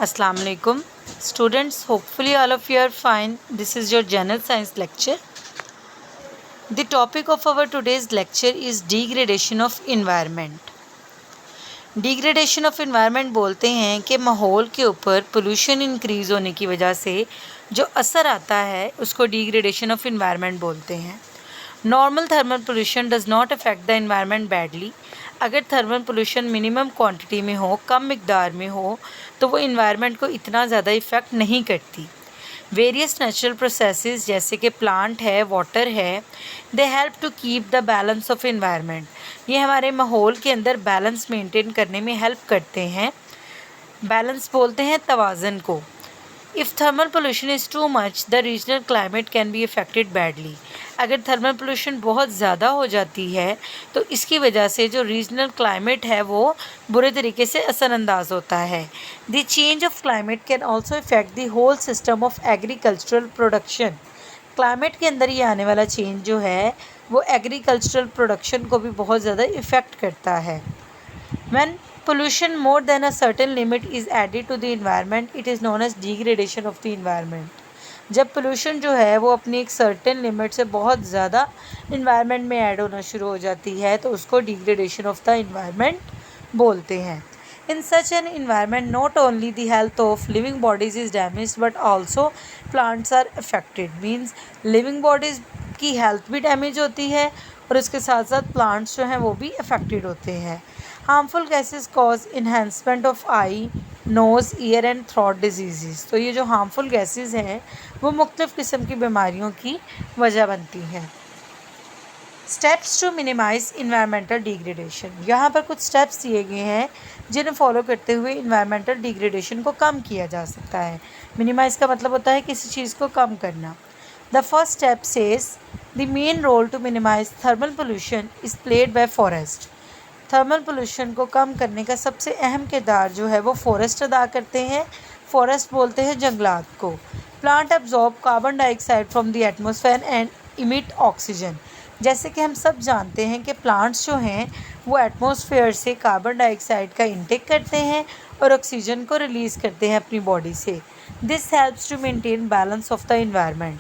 Assalamu alaikum. Students, hopefully all of you are fine. This is your general science lecture. The topic of our today's lecture is degradation of environment. Degradation of environment बोलते हैं कि माहौल के ऊपर pollution increase होने की वजह से जो असर आता है उसको डिग्रेडेशन ऑफ इन्वायरमेंट बोलते हैं. Normal thermal pollution does not affect the environment badly. अगर थर्मल पोल्यूशन मिनिमम क्वांटिटी में हो, कम मिकदार में हो, तो वो इन्वायरमेंट को इतना ज़्यादा इफ़ेक्ट नहीं करती. वेरियस नेचुरल प्रोसेसेस जैसे कि प्लांट है, वाटर है, they help to keep the balance of environment. ये हमारे माहौल के अंदर बैलेंस मेंटेन करने में हेल्प करते हैं. बैलेंस बोलते हैं तवाज़न को. If thermal pollution is too much the regional climate can be affected badly. अगर थर्मल पोल्यूशन बहुत ज़्यादा हो जाती है तो इसकी वजह से जो रीजनल क्लाइमेट है वो बुरे तरीके से असरअंदाज होता है. The change of climate can also affect the whole system of agricultural production. Climate के अंदर ये आने वाला चेंज जो है वो एग्रीकल्चरल प्रोडक्शन को भी बहुत ज़्यादा इफ़ेक्ट करता है. When pollution more than a certain limit is added to the environment, it is known as degradation of the environment. जब पोल्यूशन जो है वो अपनी एक सर्टेन लिमिट से बहुत ज़्यादा इन्वायरमेंट में ऐड होना शुरू हो जाती है तो उसको डिग्रेडेशन ऑफ द इन्वायरमेंट बोलते हैं. In such an environment, not only the health of living bodies is damaged, but also plants are affected. Means living bodies की हेल्थ भी डैमेज होती है और उसके साथ साथ प्लांट्स जो हैं वो भी अफेक्टेड होते हैं. Harmful gases cause enhancement of eye, nose, ear and throat diseases. तो ये जो हार्मफुल गैसेस हैं वो मुख्तलिफ़ किस्म की बीमारियों की वजह बनती हैं. Steps to minimise environmental degradation. यहाँ पर कुछ स्टेप्स दिए गए हैं जिन्हें फॉलो करते हुए इन्वायरमेंटल डिग्रेडेशन को कम किया जा सकता है. मिनिमाइज़ का मतलब होता है किसी चीज़ को कम करना. The first step says the main role to minimise thermal pollution is played by forest. Thermal pollution को कम करने का सबसे अहम किरदार जो है वो फॉरेस्ट अदा करते हैं. फॉरेस्ट बोलते हैं जंगलात को. Plant absorb carbon dioxide from the atmosphere and emit oxygen. जैसे कि हम सब जानते हैं कि प्लांट्स जो हैं वो एटमॉस्फेयर से कार्बन डाइऑक्साइड का इंटेक करते हैं और ऑक्सीजन को रिलीज़ करते हैं अपनी बॉडी से. This helps to maintain balance of the environment.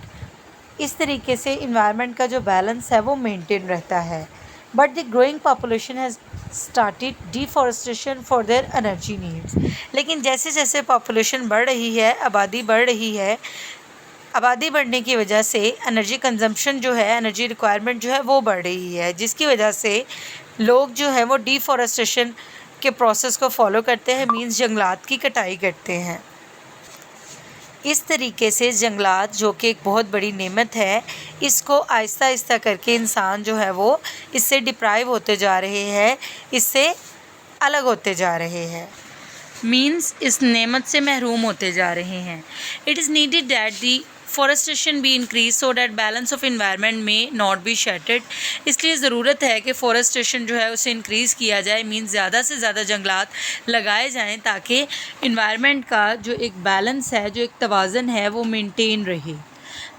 इस तरीके से इन्वायरमेंट का जो बैलेंस है वो मेंटेन रहता है. But the growing population has started deforestation for their energy needs. लेकिन जैसे जैसे पॉपुलेशन बढ़ रही है, आबादी बढ़ रही है, आबादी बढ़ने की वजह से एनर्जी कंजम्पशन जो है, एनर्जी रिक्वायरमेंट जो है वो बढ़ रही है, जिसकी वजह से लोग जो है वो डिफॉरेस्टेशन के प्रोसेस को फॉलो करते हैं. मीन्स जंगलात की कटाई करते हैं. इस तरीके से जंगलात जो कि एक बहुत बड़ी नेमत है, इसको आहिस्ता आहिस्ता करके इंसान जो है वो इससे डिप्राइव होते जा रहे हैं, इससे अलग होते जा रहे हैं. मीन्स इस नेमत से महरूम होते जा रहे हैं. It is needed that the forestation be increase so that balance of environment में नॉट बी शैटर्ड. इसलिए ज़रूरत है कि फॉरेस्टेशन जो है उसे इंक्रीज़ किया जाए. मीन्स ज़्यादा से ज़्यादा जंगलात लगाए जाएं ताकि इन्वायरमेंट का जो एक बैलेंस है, जो एक तवाज़न है, वो मेंटेन रहे.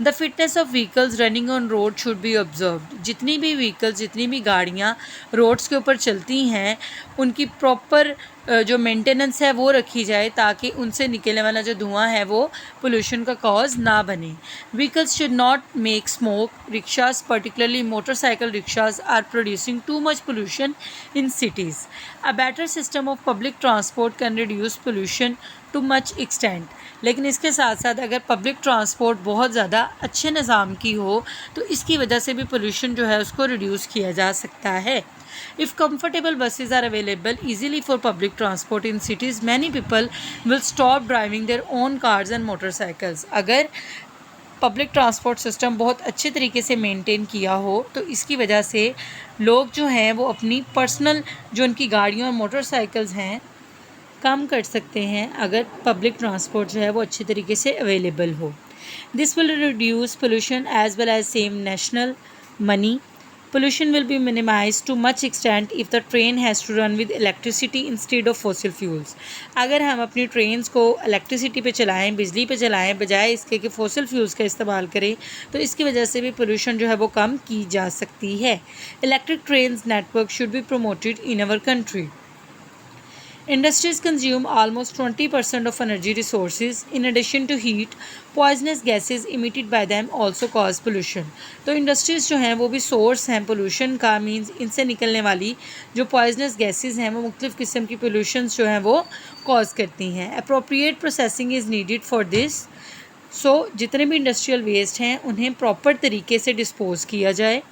The fitness of vehicles running on road should be observed. जितनी भी व्हीकल्स, जितनी भी गाड़ियाँ रोड्स के ऊपर चलती हैं उनकी प्रॉपर जो मेंटेनेंस है वो रखी जाए ताकि उनसे निकलने वाला जो धुआं है वो पोल्यूशन का कॉज ना बने. Vehicles should not make smoke. Rickshaws, particularly motorcycle rickshaws, are producing too much pollution in cities. A better system of public transport can reduce pollution to much extent. लेकिन इसके साथ साथ अगर पब्लिक ट्रांसपोर्ट बहुत ज़्यादा अच्छे निज़ाम की हो तो इसकी वजह से भी पोल्यूशन जो है उसको रिड्यूस किया जा सकता है. If comfortable buses are available easily for public transport in cities, many people will stop driving their own cars and motorcycles. अगर पब्लिक ट्रांसपोर्ट सिस्टम बहुत अच्छे तरीके से मेंटेन किया हो तो इसकी वजह से लोग जो हैं वो अपनी पर्सनल जो उनकी गाड़ियाँ और मोटरसाइकिल्स हैं कम कर सकते हैं अगर पब्लिक ट्रांसपोर्ट जो है वो अच्छे तरीके से अवेलेबल हो. This will reduce pollution as well as save national money. Pollution will be minimized to much extent if the train has to run with electricity instead of fossil fuels. अगर हम अपनी ट्रेन्स को electricity पे चलाएं, बिजली पे चलाएं, बजाय इसके कि फॉसिल फ्यूल्स का इस्तेमाल करें तो इसकी वजह से भी पोल्यूशन जो है वो कम की जा सकती है. Electric trains network should be promoted in our country. Industries consume almost 20% of energy resources. In addition to heat, poisonous gases emitted by them also cause pollution. तो इंडस्ट्रीज़ जो हैं वो भी सोर्स हैं पोल्यूशन का, मीन्स इनसे निकलने वाली जो पॉइजनस गैसेज हैं वो मुख्तलिफ़ किस्म की पोल्यूशंस जो हैं वो कॉज करती हैं. Appropriate processing is needed for this. So जितने भी इंडस्ट्रियल वेस्ट हैं उन्हें प्रॉपर तरीके से डिस्पोज किया जाए.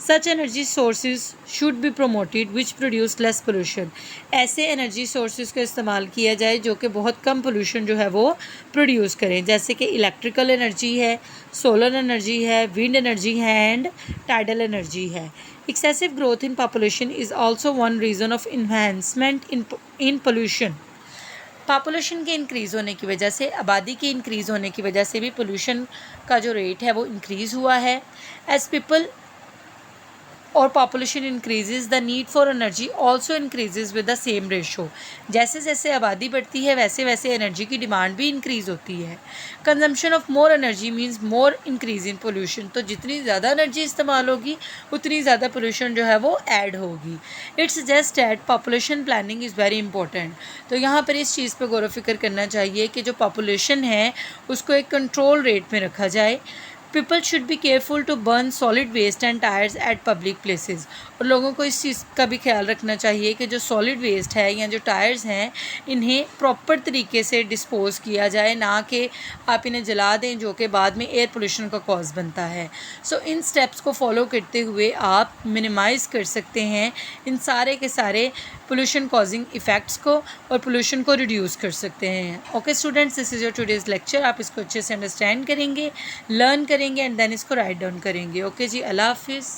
Such energy sources should be promoted which produce less pollution. ऐसे एनर्जी सोर्सेज का इस्तेमाल किया जाए जो कि बहुत कम पोल्यूशन जो है वो प्रोड्यूस करें, जैसे कि इलेक्ट्रिकल एनर्जी है, सोलर एनर्जी है, विंड एनर्जी है एंड टाइडल एनर्जी है. Excessive growth in population is also one reason of enhancement in pollution. Population के इंक्रीज़ होने की वजह से, आबादी के इंक्रीज़ होने की वजह से भी पोल्यूशन का जो रेट है वो इंक्रीज़ हुआ है. एज पीपल और population increases the need for energy also increases with the same ratio. जैसे जैसे आबादी बढ़ती है वैसे वैसे एनर्जी की डिमांड भी इंक्रीज़ होती है. Consumption of more energy means more increase in pollution. तो जितनी ज़्यादा एनर्जी इस्तेमाल होगी उतनी ज़्यादा पोल्यूशन जो है वो ऐड होगी. It's just at population planning is very important. तो यहाँ पर इस चीज़ पर गौर व फिक्र करना चाहिए कि जो पॉपुलेशन है उसको एक कंट्रोल रेट में रखा जाए. People should be careful to burn solid waste and tyres at public places. और लोगों को इस चीज़ का भी ख्याल रखना चाहिए कि जो सॉलिड वेस्ट है या जो टायर्स हैं इन्हें प्रॉपर तरीके से डिस्पोज किया जाए, ना कि आप इन्हें जला दें जो कि बाद में एयर पोल्यूशन का कॉज बनता है. सो इन स्टेप्स को फॉलो करते हुए आप मिनिमाइज़ कर सकते हैं इन सारे के सारे पोल्यूशन कॉजिंग इफ़ेक्ट्स को और पोल्यूशन को रिड्यूस कर सकते हैं. Okay students, this is your today's lecture. आप इसको अच्छे से अंडरस्टैंड करेंगे, लर्न करेंगे एंड देन इसको राइट डाउन करेंगे. ओके जी, अल्लाह हाफिज़.